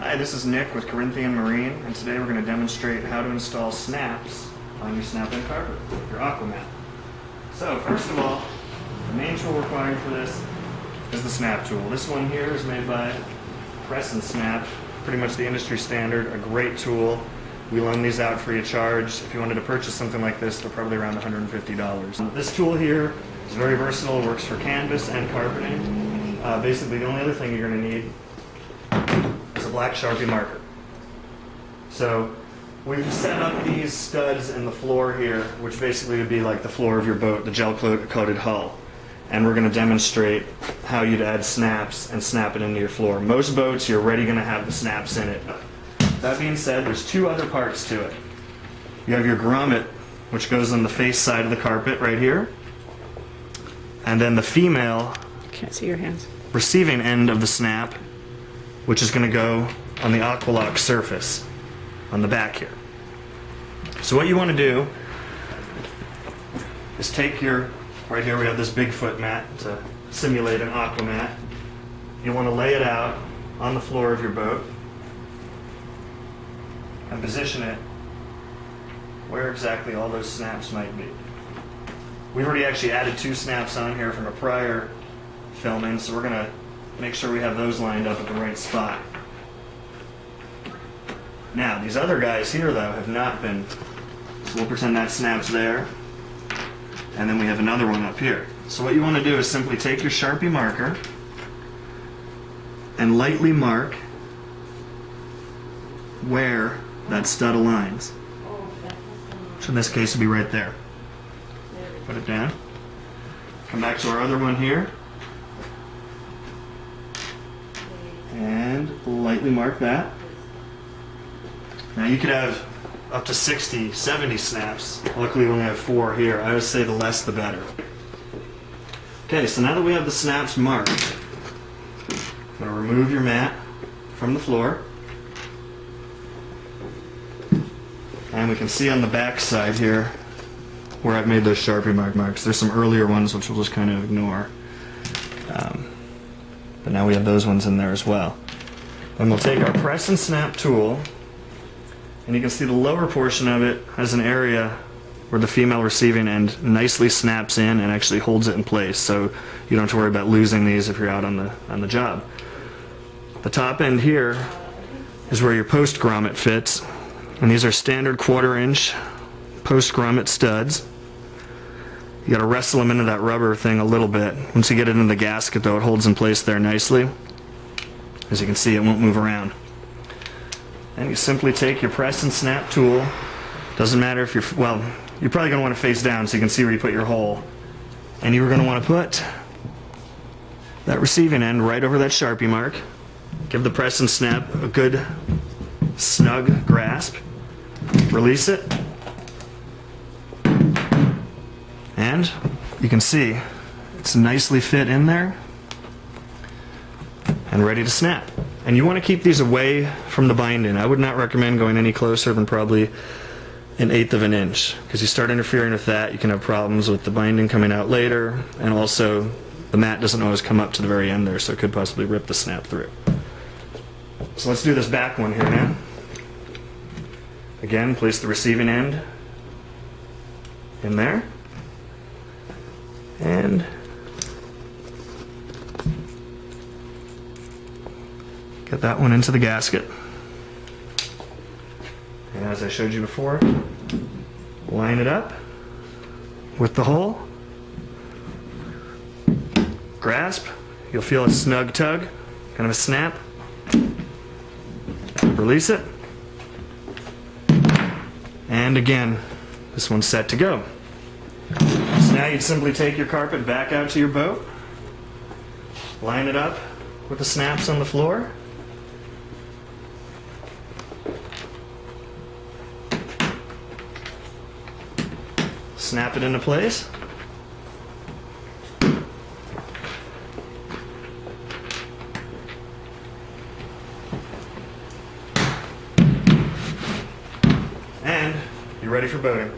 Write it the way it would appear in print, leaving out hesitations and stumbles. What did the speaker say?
Hi, this is Nick with Corinthian Marine, and today we're going to demonstrate how to install snaps on your snap-in carpet, your AquaMat. So first of all, the main tool required for this is the snap tool. This one here is made by Press and Snap, pretty much the industry standard, a great tool. We loan these out free of charge. If you wanted to purchase something like this, they're probably around $150. This tool here is very versatile, works for canvas and carpeting. Basically the only other thing you're going to need is a black Sharpie marker. So we've set up these studs in the floor here, which basically would be like the floor of your boat, the gel-coated hull. And we're going to demonstrate how you'd add snaps and snap it into your floor. Most boats, you're already going to have the snaps in it. That being said, there's two other parts to it. You have your grommet, which goes on the face side of the carpet right here. And then the female Can't see your hands. receiving end of the snap, which is going to go on the AquaLock surface on the back here. So what you want to do is take your, right here we have this Bigfoot mat to simulate an AquaMat. You want to lay it out on the floor of your boat and position it where exactly all those snaps might be. We've already actually added 2 snaps on here from a prior filming, so we're going to make sure we have those lined up at the right spot. Now, these other guys here, though, have not been, so we'll pretend that snap's there, and then we have another one up here. So what you want to do is simply take your Sharpie marker and lightly mark where that stud aligns, which in this case would be right there. Put it down. Come back to our other one here. And lightly mark that. Now you could have up to 60, 70 snaps. Luckily we only have 4 here. I would say the less the better. Okay, so now that we have the snaps marked, I'm going to remove your mat from the floor. And we can see on the back side here where I've made those Sharpie marks. There's some earlier ones which we'll just kind of ignore. But now we have those ones in there as well. Then we'll take our Press and Snap tool, and you can see the lower portion of it has an area where the female receiving end nicely snaps in and actually holds it in place, so you don't have to worry about losing these if you're out on the job. The top end here is where your post grommet fits, and these are standard 1/4 inch post grommet studs. You got to wrestle them into that rubber thing a little bit. Once you get it in the gasket, though, it holds in place there nicely. As you can see, it won't move around. And you simply take your Press and Snap tool. Doesn't matter if you're, well, you're probably going to want to face down so you can see where you put your hole. And you're going to want to put that receiving end right over that Sharpie mark. Give the Press and Snap a good snug grasp. Release it. And you can see it's nicely fit in there and ready to snap. And you want to keep these away from the binding. I would not recommend going any closer than probably 1/8 of an inch, because you start interfering with that, you can have problems with the binding coming out later, and also the mat doesn't always come up to the very end there, so it could possibly rip the snap through. So let's do this back one here now. Again, place the receiving end in there. And get that one into the gasket. And as I showed you before, line it up with the hole. Grasp. You'll feel a snug tug, kind of a snap. Release it. And again, this one's set to go. So now you'd simply take your carpet back out to your boat, line it up with the snaps on the floor, snap it into place, and you're ready for boating.